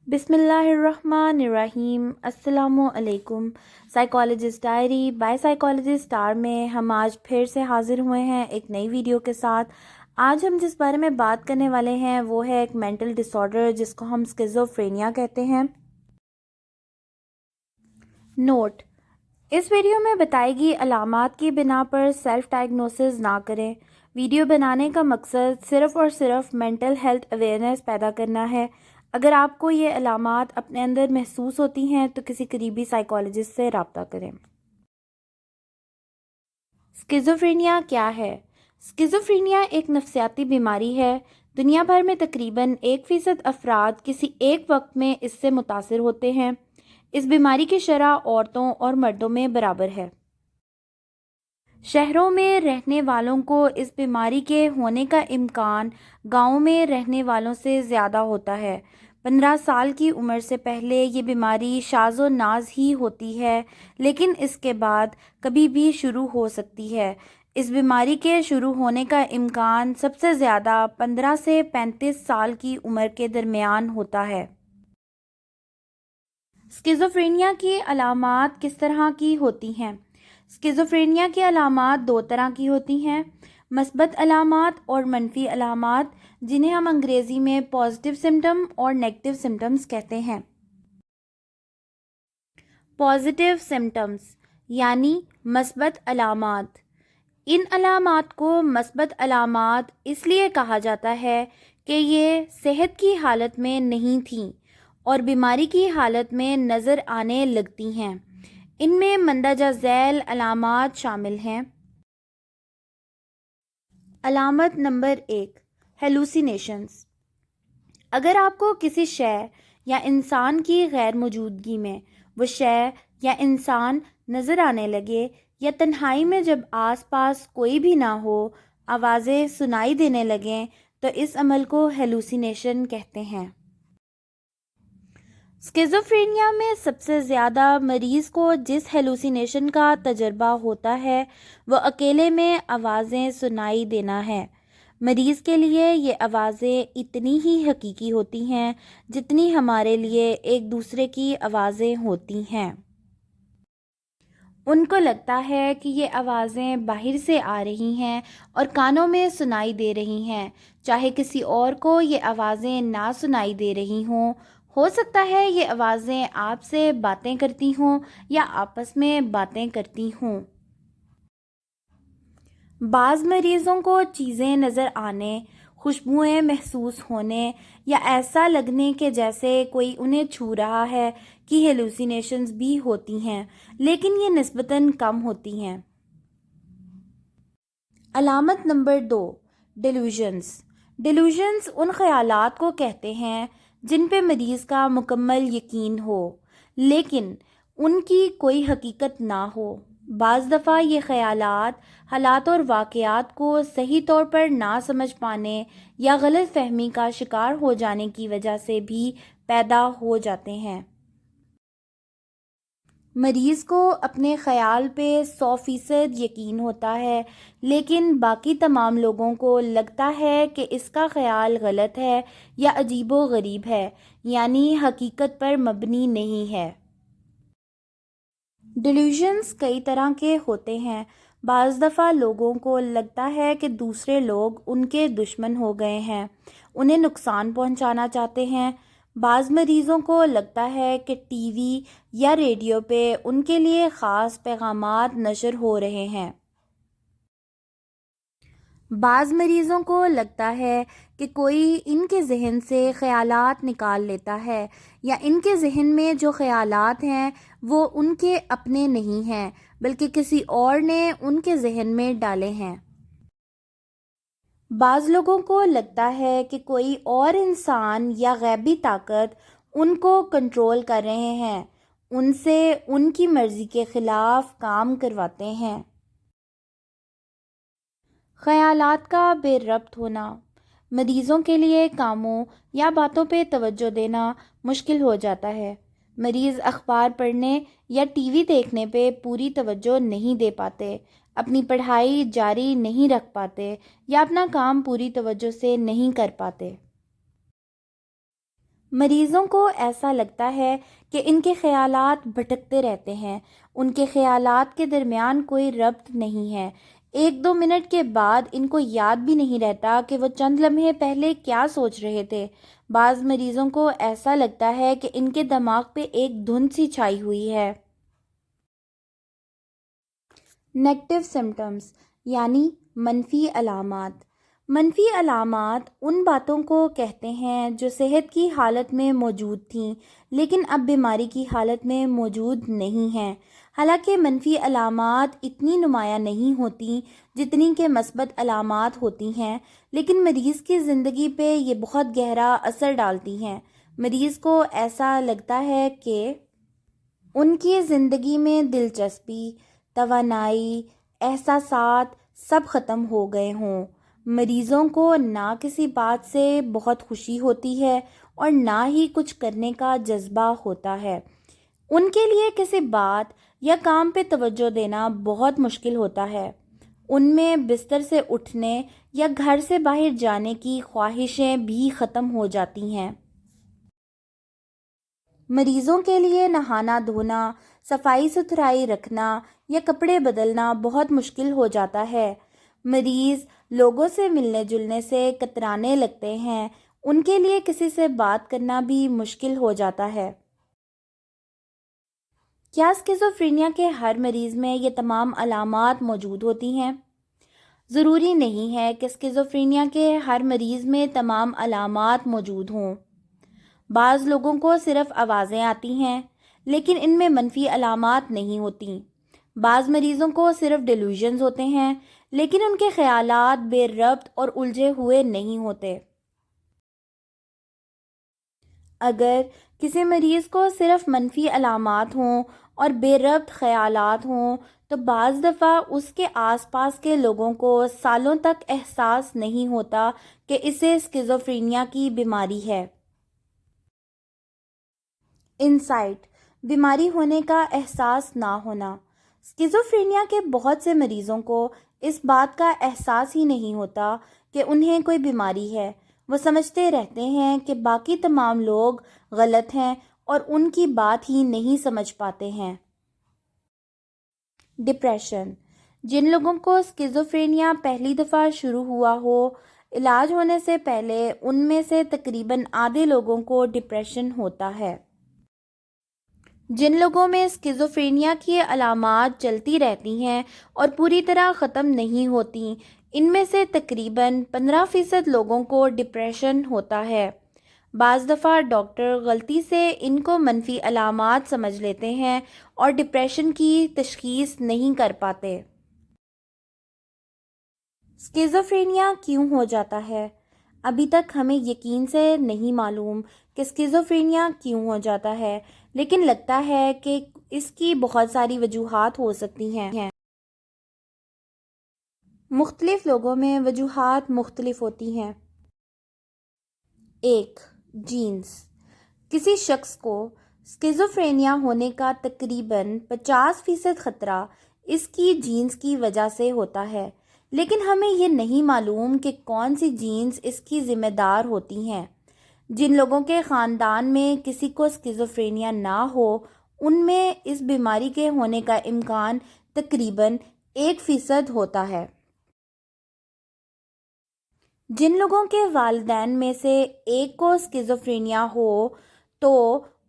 بسم اللہ الرحمن الرحیم۔ السلام علیکم۔ Psychologist diary by psychologist star میں ہم آج پھر سے حاضر ہوئے ہیں ایک نئی ویڈیو کے ساتھ۔ آج ہم جس بارے میں بات کرنے والے ہیں وہ ہے ایک مینٹل ڈس آرڈر جس کو ہم اسکیزوفرینیا کہتے ہیں۔ نوٹ: اس ویڈیو میں بتائی گئی علامات کی بنا پر سیلف ڈائگنوسس نہ کریں۔ ویڈیو بنانے کا مقصد صرف اور صرف مینٹل ہیلتھ اویئرنیس پیدا کرنا ہے۔ اگر آپ کو یہ علامات اپنے اندر محسوس ہوتی ہیں تو کسی قریبی سائیکالوجسٹ سے رابطہ کریں۔ اسکیزوفرینیا کیا ہے؟ اسکیزوفرینیا ایک نفسیاتی بیماری ہے۔ دنیا بھر میں تقریباً 1% افراد کسی ایک وقت میں اس سے متاثر ہوتے ہیں۔ اس بیماری کی شرح عورتوں اور مردوں میں برابر ہے۔ شہروں میں رہنے والوں کو اس بیماری کے ہونے کا امکان گاؤں میں رہنے والوں سے زیادہ ہوتا ہے۔ 15 سال کی عمر سے پہلے یہ بیماری شاذ و ناز ہی ہوتی ہے، لیکن اس کے بعد کبھی بھی شروع ہو سکتی ہے۔ اس بیماری کے شروع ہونے کا امکان سب سے زیادہ 15 سے 35 سال کی عمر کے درمیان ہوتا ہے۔ اسکیزوفرینیا کی علامات کس طرح کی ہوتی ہیں؟ اسکیزوفرینیا کی علامات 2 طرح کی ہوتی ہیں: مثبت علامات اور منفی علامات، جنہیں ہم انگریزی میں پازیٹیو سمٹم اور نیگیٹو سمٹمز کہتے ہیں۔ پازیٹیو سمٹمز یعنی مثبت علامات۔ ان علامات کو مثبت علامات اس لیے کہا جاتا ہے کہ یہ صحت کی حالت میں نہیں تھیں اور بیماری کی حالت میں نظر آنے لگتی ہیں۔ ان میں مندرجہ ذیل علامات شامل ہیں۔ علامت نمبر 1: ہیلوسینیشنز۔ اگر آپ کو کسی شے یا انسان کی غیر موجودگی میں وہ شے یا انسان نظر آنے لگے، یا تنہائی میں جب آس پاس کوئی بھی نہ ہو آوازیں سنائی دینے لگیں، تو اس عمل کو ہیلوسینیشن کہتے ہیں۔ اسکیزوفرینیا میں سب سے زیادہ مریض کو جس ہیلوسینیشن کا تجربہ ہوتا ہے وہ اکیلے میں آوازیں سنائی دینا ہے۔ مریض کے لیے یہ آوازیں اتنی ہی حقیقی ہوتی ہیں جتنی ہمارے لیے ایک دوسرے کی آوازیں ہوتی ہیں۔ ان کو لگتا ہے کہ یہ آوازیں باہر سے آ رہی ہیں اور کانوں میں سنائی دے رہی ہیں، چاہے کسی اور کو یہ آوازیں نہ سنائی دے رہی ہوں۔ ہو سکتا ہے یہ آوازیں آپ سے باتیں کرتی ہوں یا آپس میں باتیں کرتی ہوں۔ بعض مریضوں کو چیزیں نظر آنے، خوشبوئیں محسوس ہونے یا ایسا لگنے کہ جیسے کوئی انہیں چھو رہا ہے کی ہیلوسینیشنز بھی ہوتی ہیں، لیکن یہ نسبتاً کم ہوتی ہیں۔ علامت نمبر 2: ڈیلوژنز۔ ڈیلوژنز ان خیالات کو کہتے ہیں جن پہ مریض کا مکمل یقین ہو لیکن ان کی کوئی حقیقت نہ ہو۔ بعض دفعہ یہ خیالات حالات اور واقعات کو صحیح طور پر نہ سمجھ پانے یا غلط فہمی کا شکار ہو جانے کی وجہ سے بھی پیدا ہو جاتے ہیں۔ مریض کو اپنے خیال پہ 100% یقین ہوتا ہے، لیکن باقی تمام لوگوں کو لگتا ہے کہ اس کا خیال غلط ہے یا عجیب و غریب ہے، یعنی حقیقت پر مبنی نہیں ہے۔ ڈیلوژنز کئی طرح کے ہوتے ہیں۔ بعض دفعہ لوگوں کو لگتا ہے کہ دوسرے لوگ ان کے دشمن ہو گئے ہیں، انہیں نقصان پہنچانا چاہتے ہیں۔ بعض مریضوں کو لگتا ہے کہ ٹی وی یا ریڈیو پہ ان کے لیے خاص پیغامات نشر ہو رہے ہیں۔ بعض مریضوں کو لگتا ہے کہ کوئی ان کے ذہن سے خیالات نکال لیتا ہے یا ان کے ذہن میں جو خیالات ہیں وہ ان کے اپنے نہیں ہیں بلکہ کسی اور نے ان کے ذہن میں ڈالے ہیں۔ بعض لوگوں کو لگتا ہے کہ کوئی اور انسان یا غیبی طاقت ان کو کنٹرول کر رہے ہیں، ان سے ان کی مرضی کے خلاف کام کرواتے ہیں۔ خیالات کا بے ربط ہونا۔ مریضوں کے لیے کاموں یا باتوں پہ توجہ دینا مشکل ہو جاتا ہے۔ مریض اخبار پڑھنے یا ٹی وی دیکھنے پہ پوری توجہ نہیں دے پاتے، اپنی پڑھائی جاری نہیں رکھ پاتے یا اپنا کام پوری توجہ سے نہیں کر پاتے۔ مریضوں کو ایسا لگتا ہے کہ ان کے خیالات بھٹکتے رہتے ہیں، ان کے خیالات کے درمیان کوئی ربط نہیں ہے۔ 1-2 منٹ کے بعد ان کو یاد بھی نہیں رہتا کہ وہ چند لمحے پہلے کیا سوچ رہے تھے۔ بعض مریضوں کو ایسا لگتا ہے کہ ان کے دماغ پہ ایک دھند سی چھائی ہوئی ہے۔ نیگیٹو سمٹمز یعنی منفی علامات۔ منفی علامات ان باتوں کو کہتے ہیں جو صحت کی حالت میں موجود تھیں لیکن اب بیماری کی حالت میں موجود نہیں ہیں۔ حالانکہ منفی علامات اتنی نمایاں نہیں ہوتی جتنی کہ مثبت علامات ہوتی ہیں، لیکن مریض کی زندگی پہ یہ بہت گہرا اثر ڈالتی ہیں۔ مریض کو ایسا لگتا ہے کہ ان کی زندگی میں دلچسپی، توانائی، احساسات سب ختم ہو گئے ہوں۔ مریضوں کو نہ کسی بات سے بہت خوشی ہوتی ہے اور نہ ہی کچھ کرنے کا جذبہ ہوتا ہے۔ ان کے لیے کسی بات یا کام پہ توجہ دینا بہت مشکل ہوتا ہے۔ ان میں بستر سے اٹھنے یا گھر سے باہر جانے کی خواہشیں بھی ختم ہو جاتی ہیں۔ مریضوں کے لیے نہانا دھونا، صفائی ستھرائی رکھنا یا کپڑے بدلنا بہت مشکل ہو جاتا ہے۔ مریض لوگوں سے ملنے جلنے سے کترانے لگتے ہیں، ان کے لیے کسی سے بات کرنا بھی مشکل ہو جاتا ہے۔ کیا اسکیزوفرینیا کے ہر مریض میں یہ تمام علامات موجود ہوتی ہیں؟ ضروری نہیں ہے کہ اسکیزوفرینیا کے ہر مریض میں تمام علامات موجود ہوں۔ بعض لوگوں کو صرف آوازیں آتی ہیں لیکن ان میں منفی علامات نہیں ہوتی۔ بعض مریضوں کو صرف ڈیلوژنز ہوتے ہیں لیکن ان کے خیالات بے ربط اور الجھے ہوئے نہیں ہوتے۔ اگر کسی مریض کو صرف منفی علامات ہوں اور بے ربط خیالات ہوں تو بعض دفعہ اس کے آس پاس کے لوگوں کو سالوں تک احساس نہیں ہوتا کہ اسے اسکیزوفرینیا کی بیماری ہے۔ انسائٹ: بیماری ہونے کا احساس نہ ہونا۔ اسکیزوفرینیا کے بہت سے مریضوں کو اس بات کا احساس ہی نہیں ہوتا کہ انہیں کوئی بیماری ہے۔ وہ سمجھتے رہتے ہیں کہ باقی تمام لوگ غلط ہیں اور ان کی بات ہی نہیں سمجھ پاتے ہیں۔ ڈپریشن: جن لوگوں کو اسکیزوفرینیا پہلی دفعہ شروع ہوا ہو، علاج ہونے سے پہلے ان میں سے تقریباً آدھے لوگوں کو ڈپریشن ہوتا ہے۔ جن لوگوں میں اسکیزوفرینیا کی علامات چلتی رہتی ہیں اور پوری طرح ختم نہیں ہوتی، ان میں سے تقریباً 15% لوگوں کو ڈپریشن ہوتا ہے۔ بعض دفعہ ڈاکٹر غلطی سے ان کو منفی علامات سمجھ لیتے ہیں اور ڈپریشن کی تشخیص نہیں کر پاتے۔ اسکیزوفرینیا کیوں ہو جاتا ہے؟ ابھی تک ہمیں یقین سے نہیں معلوم کہ اسکیزوفرینیا کیوں ہو جاتا ہے، لیکن لگتا ہے کہ اس کی بہت ساری وجوہات ہو سکتی ہیں۔ مختلف لوگوں میں وجوہات مختلف ہوتی ہیں۔ 1. جینز: کسی شخص کو اسکیزوفرینیا ہونے کا تقریباً 50% خطرہ اس کی جینز کی وجہ سے ہوتا ہے، لیکن ہمیں یہ نہیں معلوم کہ کون سی جینز اس کی ذمہ دار ہوتی ہیں۔ جن لوگوں کے خاندان میں کسی کو اسکیزوفرینیا نہ ہو، ان میں اس بیماری کے ہونے کا امکان تقریباً 1% ہوتا ہے۔ جن لوگوں کے والدین میں سے ایک کو اسکیزوفرینیا ہو تو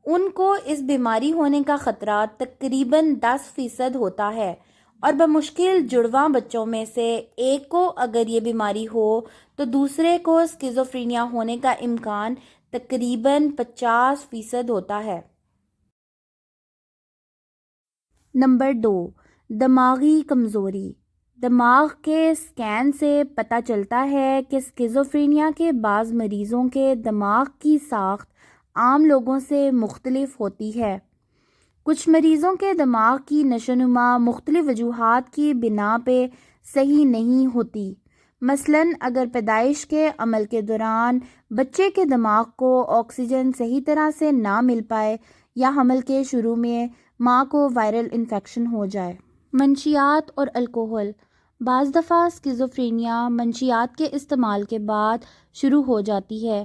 ان کو اس بیماری ہونے کا خطرہ تقریباً 10% ہوتا ہے، اور بمشکل جڑواں بچوں میں سے ایک کو اگر یہ بیماری ہو تو دوسرے کو اسکیزوفرینیا ہونے کا امکان تقریباً 50% ہوتا ہے۔ نمبر 2، دماغی کمزوری۔ دماغ کے اسکین سے پتہ چلتا ہے کہ اسکیزوفرینیا کے بعض مریضوں کے دماغ کی ساخت عام لوگوں سے مختلف ہوتی ہے۔ کچھ مریضوں کے دماغ کی نشو و نما مختلف وجوہات کی بنا پہ صحیح نہیں ہوتی۔ مثلاً اگر پیدائش کے عمل کے دوران بچے کے دماغ کو آکسیجن صحیح طرح سے نہ مل پائے یا حمل کے شروع میں ماں کو وائرل انفیکشن ہو جائے۔ منشیات اور الکوہل: بعض دفعہ اسکیزوفرینیا منشیات کے استعمال کے بعد شروع ہو جاتی ہے۔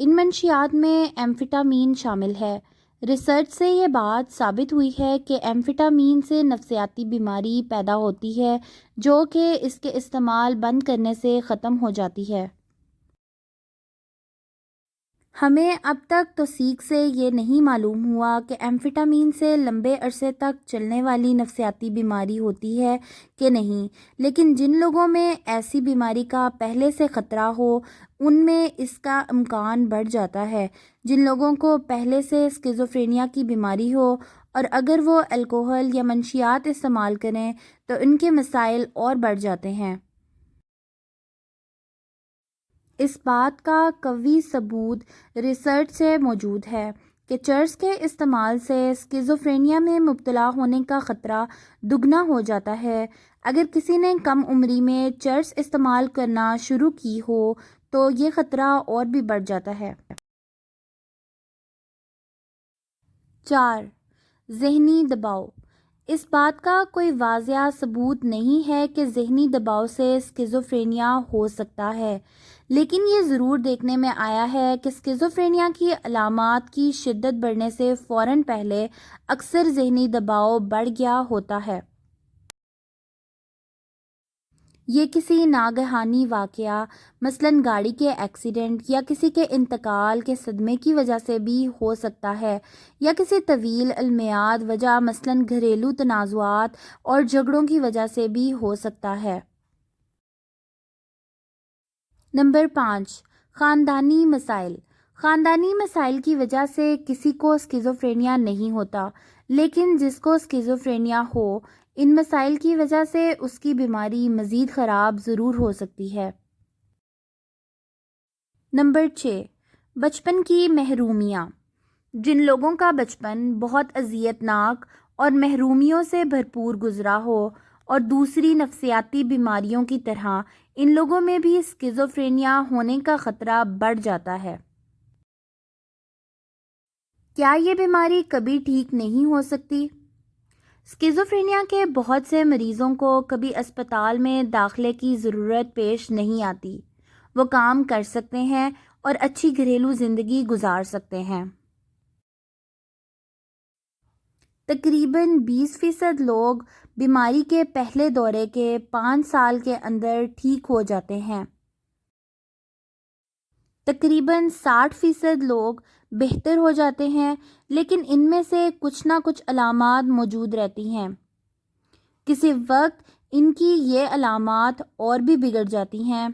ان منشیات میں ایمفیٹامین شامل ہے۔ ریسرچ سے یہ بات ثابت ہوئی ہے کہ ایمفیٹامین سے نفسیاتی بیماری پیدا ہوتی ہے جو کہ اس کے استعمال بند کرنے سے ختم ہو جاتی ہے۔ ہمیں اب تک توثیق سے یہ نہیں معلوم ہوا کہ ایمفیٹامین سے لمبے عرصے تک چلنے والی نفسیاتی بیماری ہوتی ہے کہ نہیں، لیکن جن لوگوں میں ایسی بیماری کا پہلے سے خطرہ ہو ان میں اس کا امکان بڑھ جاتا ہے۔ جن لوگوں کو پہلے سے اسکیزوفرینیا کی بیماری ہو اور اگر وہ الکوہل یا منشیات استعمال کریں تو ان کے مسائل اور بڑھ جاتے ہیں۔ اس بات کا قوی ثبوت ریسرچ سے موجود ہے کہ چرس کے استعمال سے اسکیزوفرینیا میں مبتلا ہونے کا خطرہ دگنا ہو جاتا ہے۔ اگر کسی نے کم عمری میں چرس استعمال کرنا شروع کی ہو تو یہ خطرہ اور بھی بڑھ جاتا ہے۔ 4. ذہنی دباؤ۔ اس بات کا کوئی واضح ثبوت نہیں ہے کہ ذہنی دباؤ سے اسکیزوفرینیا ہو سکتا ہے، لیکن یہ ضرور دیکھنے میں آیا ہے کہ اسکیزوفرینیا کی علامات کی شدت بڑھنے سے فوراً پہلے اکثر ذہنی دباؤ بڑھ گیا ہوتا ہے۔ یہ کسی ناگہانی واقعہ مثلاً گاڑی کے ایکسیڈنٹ یا کسی کے انتقال کے صدمے کی وجہ سے بھی ہو سکتا ہے، یا کسی طویل المیعاد وجہ مثلاً گھریلو تنازعات اور جھگڑوں کی وجہ سے بھی ہو سکتا ہے۔ نمبر 5. خاندانی مسائل۔ خاندانی مسائل کی وجہ سے کسی کو اسکیزوفرینیا نہیں ہوتا، لیکن جس کو اسکیزوفرینیا ہو ان مسائل کی وجہ سے اس کی بیماری مزید خراب ضرور ہو سکتی ہے۔ نمبر 6. بچپن کی محرومیاں۔ جن لوگوں کا بچپن بہت اذیت ناک اور محرومیوں سے بھرپور گزرا ہو اور دوسری نفسیاتی بیماریوں کی طرح ان لوگوں میں بھی اسکیزوفرینیا ہونے کا خطرہ بڑھ جاتا ہے۔ کیا یہ بیماری کبھی ٹھیک نہیں ہو سکتی؟ اسکیزوفرینیا کے بہت سے مریضوں کو کبھی اسپتال میں داخلے کی ضرورت پیش نہیں آتی۔ وہ کام کر سکتے ہیں اور اچھی گھریلو زندگی گزار سکتے ہیں۔ تقریباً 20% لوگ بیماری کے پہلے دورے کے 5 سال کے اندر ٹھیک ہو جاتے ہیں۔ تقریباً 60% لوگ بہتر ہو جاتے ہیں، لیکن ان میں سے کچھ نہ کچھ علامات موجود رہتی ہیں۔ کسی وقت ان کی یہ علامات اور بھی بگڑ جاتی ہیں۔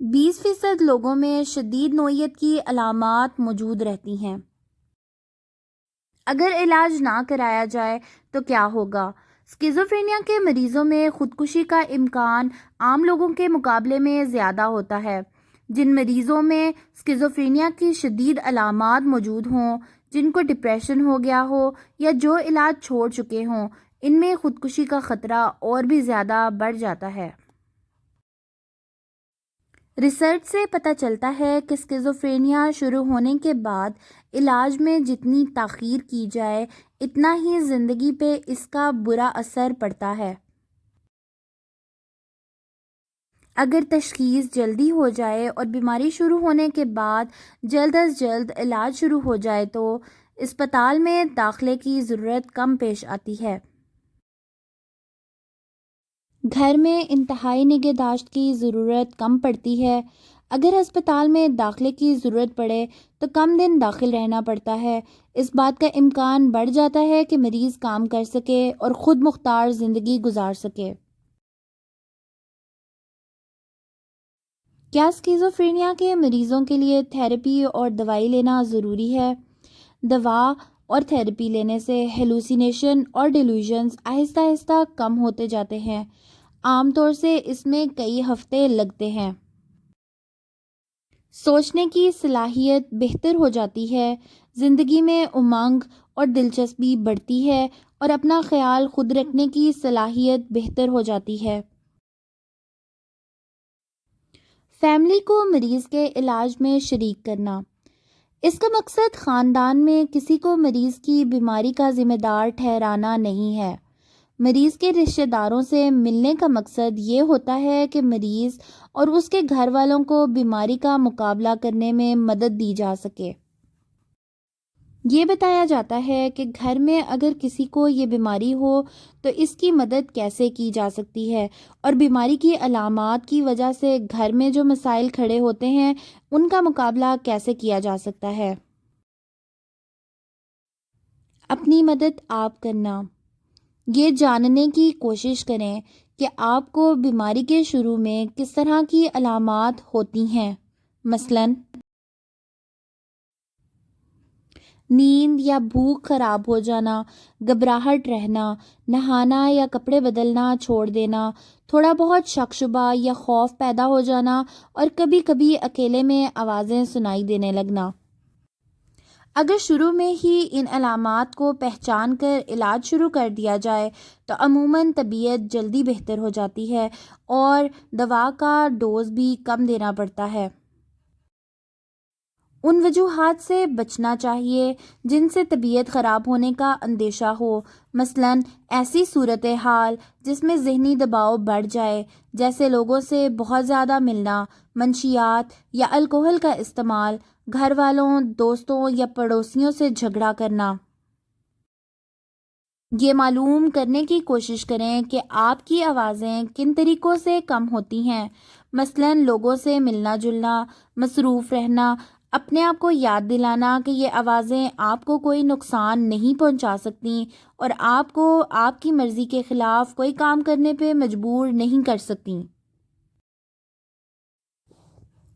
20% لوگوں میں شدید نوعیت کی علامات موجود رہتی ہیں۔ اگر علاج نہ کرایا جائے تو کیا ہوگا؟ اسکیزوفرینیا کے مریضوں میں خودکشی کا امکان عام لوگوں کے مقابلے میں زیادہ ہوتا ہے۔ جن مریضوں میں اسکیزوفرینیا کی شدید علامات موجود ہوں، جن کو ڈپریشن ہو گیا ہو یا جو علاج چھوڑ چکے ہوں، ان میں خودکشی کا خطرہ اور بھی زیادہ بڑھ جاتا ہے۔ ریسرچ سے پتہ چلتا ہے کہ اسکیزوفرینیا شروع ہونے کے بعد علاج میں جتنی تاخیر کی جائے اتنا ہی زندگی پہ اس کا برا اثر پڑتا ہے۔ اگر تشخیص جلدی ہو جائے اور بیماری شروع ہونے کے بعد جلد از جلد علاج شروع ہو جائے تو اسپتال میں داخلے کی ضرورت کم پیش آتی ہے۔ گھر میں انتہائی نگہداشت کی ضرورت کم پڑتی ہے۔ اگر ہسپتال میں داخلے کی ضرورت پڑے تو کم دن داخل رہنا پڑتا ہے۔ اس بات کا امکان بڑھ جاتا ہے کہ مریض کام کر سکے اور خود مختار زندگی گزار سکے۔ کیا اسکیزوفرینیا کے مریضوں کے لیے تھراپی اور دوائی لینا ضروری ہے؟ دوا اور تھراپی لینے سے ہیلوسینیشن اور ڈیلوژنز آہستہ آہستہ کم ہوتے جاتے ہیں۔ عام طور سے اس میں کئی ہفتے لگتے ہیں۔ سوچنے کی صلاحیت بہتر ہو جاتی ہے، زندگی میں امنگ اور دلچسپی بڑھتی ہے اور اپنا خیال خود رکھنے کی صلاحیت بہتر ہو جاتی ہے۔ فیملی کو مریض کے علاج میں شریک کرنا۔ اس کا مقصد خاندان میں کسی کو مریض کی بیماری کا ذمہ دار ٹھہرانا نہیں ہے، مریض کے رشتہ داروں سے ملنے کا مقصد یہ ہوتا ہے کہ مریض اور اس کے گھر والوں کو بیماری کا مقابلہ کرنے میں مدد دی جا سکے۔ یہ بتایا جاتا ہے کہ گھر میں اگر کسی کو یہ بیماری ہو تو اس کی مدد کیسے کی جا سکتی ہے، اور بیماری کی علامات کی وجہ سے گھر میں جو مسائل کھڑے ہوتے ہیں ان کا مقابلہ کیسے کیا جا سکتا ہے۔ اپنی مدد آپ کرنا، یہ جاننے کی کوشش کریں کہ آپ کو بیماری کے شروع میں کس طرح کی علامات ہوتی ہیں، مثلاً نیند یا بھوک خراب ہو جانا، گھبراہٹ رہنا، نہانا یا کپڑے بدلنا چھوڑ دینا، تھوڑا بہت شک شبہ یا خوف پیدا ہو جانا، اور کبھی کبھی اکیلے میں آوازیں سنائی دینے لگنا۔ اگر شروع میں ہی ان علامات کو پہچان کر علاج شروع کر دیا جائے تو عموماً طبیعت جلدی بہتر ہو جاتی ہے اور دوا کا ڈوز بھی کم دینا پڑتا ہے۔ ان وجوہات سے بچنا چاہیے جن سے طبیعت خراب ہونے کا اندیشہ ہو، مثلاً ایسی صورتحال جس میں ذہنی دباؤ بڑھ جائے، جیسے لوگوں سے بہت زیادہ ملنا، منشیات یا الکوہل کا استعمال، گھر والوں، دوستوں یا پڑوسیوں سے جھگڑا کرنا۔ یہ معلوم کرنے کی کوشش کریں کہ آپ کی آوازیں کن طریقوں سے کم ہوتی ہیں، مثلاً لوگوں سے ملنا جلنا، مصروف رہنا، اپنے آپ کو یاد دلانا کہ یہ آوازیں آپ کو کوئی نقصان نہیں پہنچا سکتیں اور آپ کو آپ کی مرضی کے خلاف کوئی کام کرنے پہ مجبور نہیں کر سکتیں۔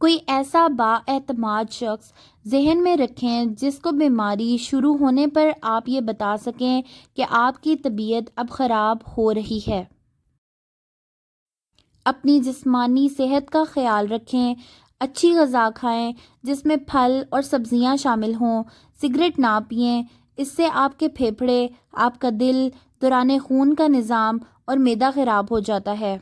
کوئی ایسا بااعتماد شخص ذہن میں رکھیں جس کو بیماری شروع ہونے پر آپ یہ بتا سکیں کہ آپ کی طبیعت اب خراب ہو رہی ہے۔ اپنی جسمانی صحت کا خیال رکھیں، اچھی غذا کھائیں جس میں پھل اور سبزیاں شامل ہوں، سگریٹ نہ پئیں، اس سے آپ کے پھیپھڑے، آپ کا دل، دوران خون کا نظام اور معدہ خراب ہو جاتا ہے۔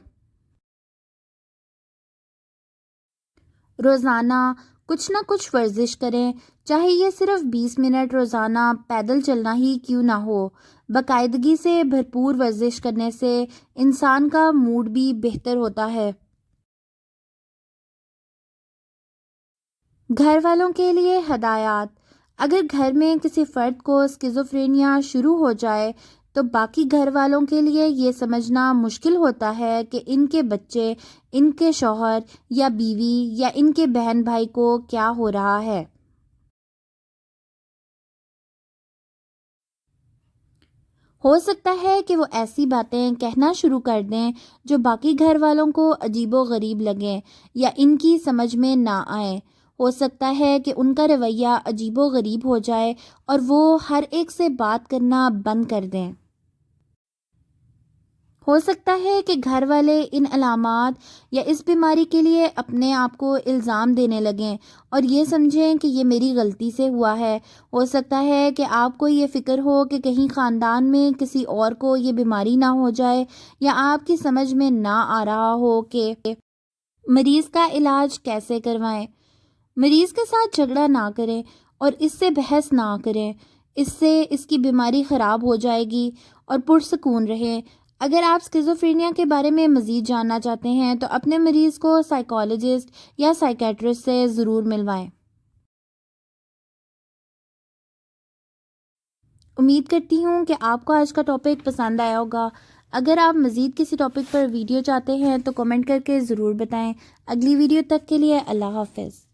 روزانہ کچھ نہ کچھ ورزش کریں، چاہے یہ صرف 20 منٹ روزانہ پیدل چلنا ہی کیوں نہ ہو۔ باقاعدگی سے بھرپور ورزش کرنے سے انسان کا موڈ بھی بہتر ہوتا ہے۔ گھر والوں کے لیے ہدایات۔ اگر گھر میں کسی فرد کو اسکیزوفرینیا شروع ہو جائے تو باقی گھر والوں کے لیے یہ سمجھنا مشکل ہوتا ہے کہ ان کے بچے، ان کے شوہر یا بیوی یا ان کے بہن بھائی کو کیا ہو رہا ہے۔ ہو سکتا ہے کہ وہ ایسی باتیں کہنا شروع کر دیں جو باقی گھر والوں کو عجیب و غریب لگیں یا ان کی سمجھ میں نہ آئیں۔ ہو سکتا ہے کہ ان کا رویہ عجیب و غریب ہو جائے اور وہ ہر ایک سے بات کرنا بند کر دیں۔ ہو سکتا ہے کہ گھر والے ان علامات یا اس بیماری کے لیے اپنے آپ کو الزام دینے لگیں اور یہ سمجھیں کہ یہ میری غلطی سے ہوا ہے۔ ہو سکتا ہے کہ آپ کو یہ فکر ہو کہ کہیں خاندان میں کسی اور کو یہ بیماری نہ ہو جائے، یا آپ کی سمجھ میں نہ آ رہا ہو کہ مریض کا علاج کیسے کروائیں۔ مریض کے ساتھ جھگڑا نہ کریں اور اس سے بحث نہ کریں، اس سے اس کی بیماری خراب ہو جائے گی، اور پرسکون رہیں۔ اگر آپ اسکیزوفرینیا کے بارے میں مزید جاننا چاہتے ہیں تو اپنے مریض کو سائیکالوجسٹ یا سائیکیٹرسٹ سے ضرور ملوائیں۔ امید کرتی ہوں کہ آپ کو آج کا ٹاپک پسند آیا ہوگا۔ اگر آپ مزید کسی ٹاپک پر ویڈیو چاہتے ہیں تو کمنٹ کر کے ضرور بتائیں۔ اگلی ویڈیو تک کے لیے اللہ حافظ۔